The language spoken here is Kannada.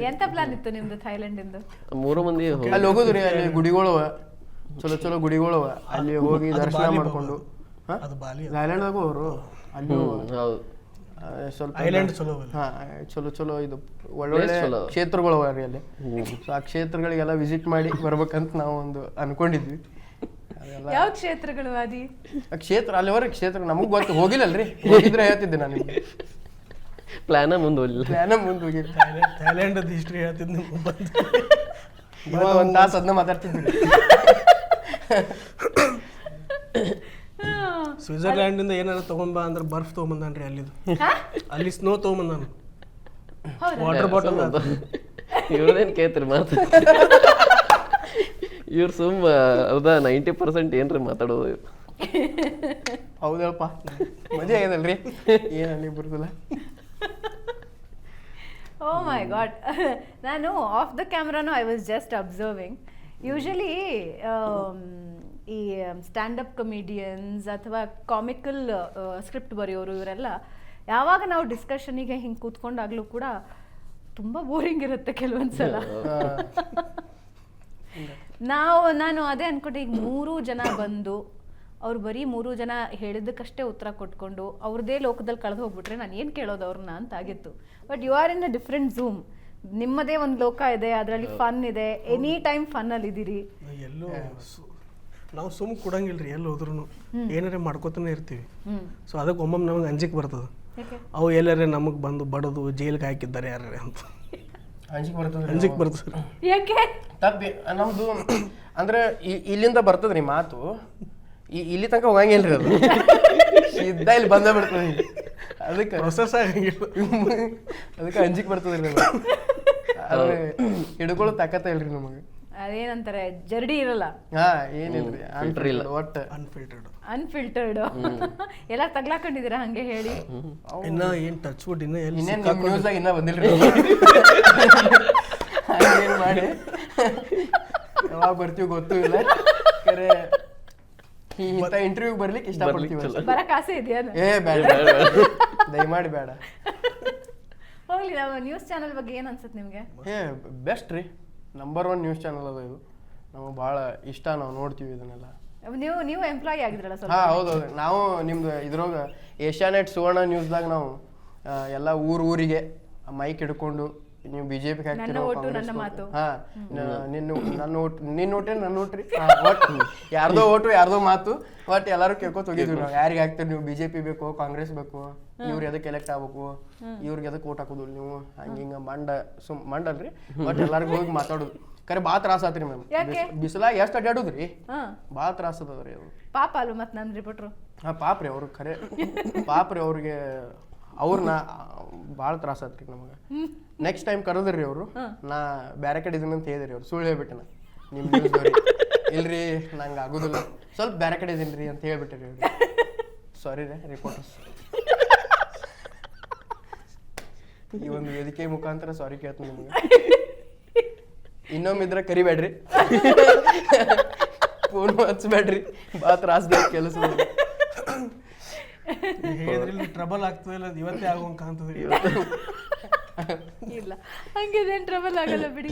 ಎಂತ ಪ್ಲಾನ್ ಇತ್ತು ನಿಮ್ದು ಥೈಲ್ಯಾಂಡ್ ಇಂದು? 3 ಮಂದಿ ಅಲ್ಲಿ ಹೋಗೋದ್ರಿ, ಅಲ್ಲಿ ಗುಡಿಗಳವ, ಚಲೋ ಚಲೋ ಗುಡಿಗಳವ, ಅಲ್ಲಿ ಹೋಗಿ ದರ್ಶನ ಮಾಡ್ಕೊಂಡು. ಥೈಲ್ಯಾಂಡ್ದಾಗೂ ಅವರು ಅಲ್ಲಿ ಸ್ವಲ್ಪ ಚಲೋ ಚಲೋ ಇದು ಒಳ್ಳೊಳ್ಳೆ ಕ್ಷೇತ್ರಗಳು ಅವ ರೀ ಅಲ್ಲಿ. ಸೊ ಆ ಕ್ಷೇತ್ರಗಳಿಗೆಲ್ಲ ವಿಸಿಟ್ ಮಾಡಿ ಬರ್ಬೇಕಂತ ನಾವು ಒಂದು ಅನ್ಕೊಂಡಿದ್ವಿ. ಯಾವ ಕ್ಷೇತ್ರಗಳು ಆದಿ? ಕ್ಷೇತ್ರ ಅಲ್ಲಿವರೆಗೆ ಕ್ಷೇತ್ರ ನಮಗ್ ಗೊತ್ತು, ಹೋಗಿಲ್ಲಲ್ರಿ, ಹೋಗಿದ್ರೆ ಹೇಳ್ತಿದ್ದೆ ನಾನು ನಿಮ್ಗೆ. ಪ್ಲಾನ ಮುಂದೋಗಿಲ್ಲ. ಥೈಲ್ಯಾಂಡ್ ಹಿಸ್ಟ್ರಿ ಹೇಳ್ತಿದ್ದೆ, ಒಂದು ತಾಸು ಅದನ್ನ ಮಾತಾಡ್ತಿದ್ವಿ. ಸ್ವಿಟ್ಜರ್ಲ್ಯಾಂಡ್ ಇಂದ ಏನಾರ ತಗೊಂಬ ಅಂದ್ರೆ ಬರ್ಫ್ ತಗೊಂಬಂದಾನ್ರಿ. ಅಲ್ಲಿ ಸ್ನೋ ತಗೊಂಬಂದಾನ, ವಾಟರ್ ಬಾಟಲ್. ಇವ್ರದೇನ್ ಕೇಳ್ತೀರಿ ಮಾತು? ಇವ್ರು ಸುಮ್ಮ ಅದ 90% ಏನ್ರಿ ಮಾತಾಡೋದು. ಹೌದಲ್ಪ, ಮಜಾ ಆಗ್ಯದಲ್ರಿ, ಏನಲ್ಲಿ ಬರುದಿಲ್ಲ. Oh my god. ನಾನು ಆಫ್ ದ ಕ್ಯಾಮ್ರಾನು I was just observing. Usually ಈ ಸ್ಟ್ಯಾಂಡಪ್ ಕಮಿಡಿಯನ್ಸ್ ಅಥವಾ ಕಾಮಿಕಲ್ ಸ್ಕ್ರಿಪ್ಟ್ ಬರೆಯೋರು ಇವರೆಲ್ಲ ಯಾವಾಗ ನಾವು ಡಿಸ್ಕಷನಿಗೆ ಹಿಂಗೆ ಕೂತ್ಕೊಂಡಾಗ್ಲೂ ಕೂಡ ತುಂಬ ಬೋರಿಂಗ್ ಇರುತ್ತೆ ಕೆಲವೊಂದ್ಸಲ. ನಾನು ಅದೇ ಅನ್ಕೊಂಡೆ, ಈಗ 3 ಜನ ಬಂದು ಅವ್ರು ಬರೀ 3 ಜನ ಹೇಳಿದ್ದಕ್ಕಷ್ಟೇ ಉತ್ತರ ಕೊಟ್ಕೊಂಡು ಅವ್ರದ್ದೇ ಲೋಕದಲ್ಲಿ ಕಳೆದು ಹೋಗ್ಬಿಟ್ರೆ ನಾನು ಏನು ಕೇಳೋದು ಅವ್ರನ್ನ ಅಂತ ಆಗಿತ್ತು. But you are in a different zoom, ನಿಮ್ಮದೇ ಒಂದು ಲೋಕ ಇದೆ, ಅದರಲ್ಲಿ ಫನ್ ಇದೆ, ಎನಿ ಟೈಮ್ ಫನ್ನಲ್ಲಿ ಇದ್ದೀರಿ. ಎಲ್ಲೋ ನಾವು ಸುಮ್ ಕೊಡಂಗಿಲ್ರಿ, ಎಲ್ಲಿ ಹೋದ್ರು ಏನಾರೇ ಮಾಡ್ಕೋತಾನೆ ಇರ್ತೀವಿ. ಸೊ ಅದಕ್ಕೆ ಒಮ್ಮೊಮ್ಮೆ ನಮಗೆ ಅಂಜಿಕೆ ಬರ್ತದೆ, ಅವು ಎಲ್ಲರೇ ನಮಗೆ ಬಂದು ಬಡದು ಜೈಲಿಗೆ ಹಾಕಿದ್ದಾರೆ ಯಾರೇ ಅಂತ ಅಂಜಿಕೆ ಬರ್ತದೆ. ಯಾಕೆ ತಪ್ಪಿ ನಮ್ದು ಅಂದ್ರೆ ಇಲ್ಲಿಂದ ಬರ್ತದ್ರಿ ಮಾತು, ಇಲ್ಲಿ ತನಕ ಹೋಗಂಗಿಲ್ರಿ, ಅದು ಸಿದ್ಧ ಇಲ್ಲಿ ಬಂದ ಬಿಡ್ತದೆ. ಅದಕ್ಕೆ ಪ್ರೊಸೆಸ್ ಆಗಂಗಿಲ್ಲ, ಅದಕ್ಕೆ ಅಂಜಿಕೆ ಬರ್ತದ್ರಿ. ಆದ್ರೆ ಹಿಡ್ಕೊಳ್ಳೋ ತಾಕತ್ತ ಇಲ್ರಿ ನಮಗೆ. ಅದೇನಂತಾರೆ, ಜರ್ಡಿ ಇರಲ್ಲ. ಹಾ, ಏನಿಲ್ರಿ, ಒಟ್ಟು ಅನ್ಫಿಲ್ಟರ್ಡ್. ಎಲ್ಲ ತಗ್ಲಾಕೊಂಡಿದ್ದೀರಾ ಹಂಗೆ ಹೇಳಿ? ಇನ್ನ ಏನ್ ಟಚ್ ವುಡ್ ಇನ್ನ ನ್ಯೂಸ್ ಆಗಿ ಇನ್ನ ಬಂದಿಲ್ರಿ. ಏನ್ ಮಾಡಿ ಯಾವಾಗ ಬರ್ತೀವಿ ಗೊತ್ತೂ ಇಲ್ಲ. ಕರೆ ಇಂಥ ಇಂಟರ್ವ್ಯೂ ಬರ್ಲಿಕ್ಕೆ ಇಷ್ಟಪಡ್ತೀವಿ. ಬರಕ್ ಆಸೆ ಇದೆಯಾ? ಬೇಡ, ದಯಮಾಡಿ ಬೇಡ. ಹೋಗ್ಲಿ, ನಾವು ನ್ಯೂಸ್ ಚಾನಲ್ ಬಗ್ಗೆ ಏನ್ ಅನ್ಸುತ್ತೆ ನಿಮ್ಗೆ? ಬೆಸ್ಟ್ ರೀ, ನಂಬರ್ 1 ನ್ಯೂಸ್ ಚಾನಲ್ ಅದ ಇದು. ನಮಗೆ ಭಾಳ ಇಷ್ಟ, ನಾವು ನೋಡ್ತೀವಿ ಇದನ್ನೆಲ್ಲ. ನೀವು ಎಂಪ್ಲಾಯ್ ಆಗಿದ್ರಲ್ಲ ಸ್ವಲ್ಪ? ಹಾ, ಹೌದೌದು. ನಾವು ನಿಮ್ದು ಇದ್ರೊಳಗೆ ಏಷ್ಯಾನೆಟ್ ಸುವರ್ಣ ನ್ಯೂಸ್ದಾಗ ನಾವು ಎಲ್ಲ ಊರಿಗೆ ಮೈಕ್ ಹಿಡ್ಕೊಂಡು ನೀವು ಬಿಜೆಪಿ ಹಾಕ್ತಿರೋ, ಹಾ, ನಿನ್ನ ಓಟೇ ನನ್ನ ಓಟ್ರಿ, ಯಾರ್ದೋ ಓಟು ಯಾರ್ದೋ ಮಾತು, ಬಟ್ ಎಲ್ಲರೂ ಕೇಳ್ಕೊತ ಹೋಗಿದ್ವಿ ನಾವು. ಯಾರಿಗೆ ಹಾಕ್ತೀರಿ ನೀವು? ಬಿಜೆಪಿ ಬೇಕು, ಕಾಂಗ್ರೆಸ್ ಬೇಕು, ಇವ್ರು ಎದಕ್ಕೆ ಎಲೆಕ್ಟ್ ಆಗ್ಬೇಕು, ಇವ್ರಿಗೆ ಎದಕ್ಕೆ ಓಟ್ ಹಾಕೋದು ನೀವು, ಹಂಗಿಂಗ ಮಂಡಲ್ರಿ. ಬಟ್ ಎಲ್ಲರಿಗೂ ಹೋಗಿ ಮಾತಾಡೋದು. ಕರೆ ಭಾಳ ತ್ರಾಸ ಆತ್ರಿ ಮ್ಯಾಮ್, ಬಿಸಿಲಾಗ ಎಷ್ಟು ಅಡ್ಡಾಡುದ್ರಿ, ಭಾಳ ತ್ರಾಸ ಅದ್ರಿ ಅದು. ಪಾಪ ಅಲ್ವ ಮತ್ತೆ ನಮ್ಮ ರಿಪೋರ್ಟ್ರು? ಹಾ, ಪಾಪ್ರಿ ಅವ್ರು, ಖರೆ ಪಾಪ್ರಿ ಅವ್ರಿಗೆ. ಅವ್ರನ್ನ ಭಾಳ ತ್ರಾಸ ಆತ್ರಿ ನಮಗೆ. ನೆಕ್ಸ್ಟ್ ಟೈಮ್ ಕರೆದ್ರಿ ಅವರು, ನಾ ಬ್ಯಾರೆ ಕಡೆ ಇದೀನಿ ಅಂತ ಹೇಳಿದ್ರಿ ಅವ್ರು. ಸುಳ್ಳು ಹೇಳ್ಬಿಟ್ಟೆ ನಾ, ನಿಮ್ಮ ನ್ಯೂಸ್ದವ್ರಿ ಇಲ್ರಿ ನಂಗೆ ಆಗೋದಿಲ್ಲ, ಸ್ವಲ್ಪ ಬ್ಯಾರೆ ಕಡೆ ಇದೀನಿ ಅಂತ ಹೇಳ್ಬಿಟ್ಟಿರಿ ಅವ್ರಿಗೆ. ಸಾರಿ ರೀ ರಿಪೋರ್ಟರ್ಸ್, ಈ ಒಂದು ವೇದಿಕೆ ಮುಖಾಂತರ ಸಾರಿ ಕೇಳ್ತೀನಿ ನಿಮ್ಗೆ. ಇನ್ನೊಮ್ಮಿದ್ರೆ ಕರಿಬೇಡ್ರಿ, ಫೋನ್ ಹಚ್ಬೇಡ್ರಿ, ಭಾಳ ತ್ರಾಸದಾಗ ಕೆಲಸ. ಹೇಳಿದ್ರಲ್ಲಿ ಟ್ರಬಲ್ ಆಗ್ತದಿಲ್ಲ, ಇವತ್ತೇ ಆಗೋಂಗ್ ಕಾಣ್ತದೆ. ಇಲ್ಲ, ಹಂಗೇದೇನು ಟ್ರಬಲ್ ಆಗಲ್ಲ ಬಿಡಿ.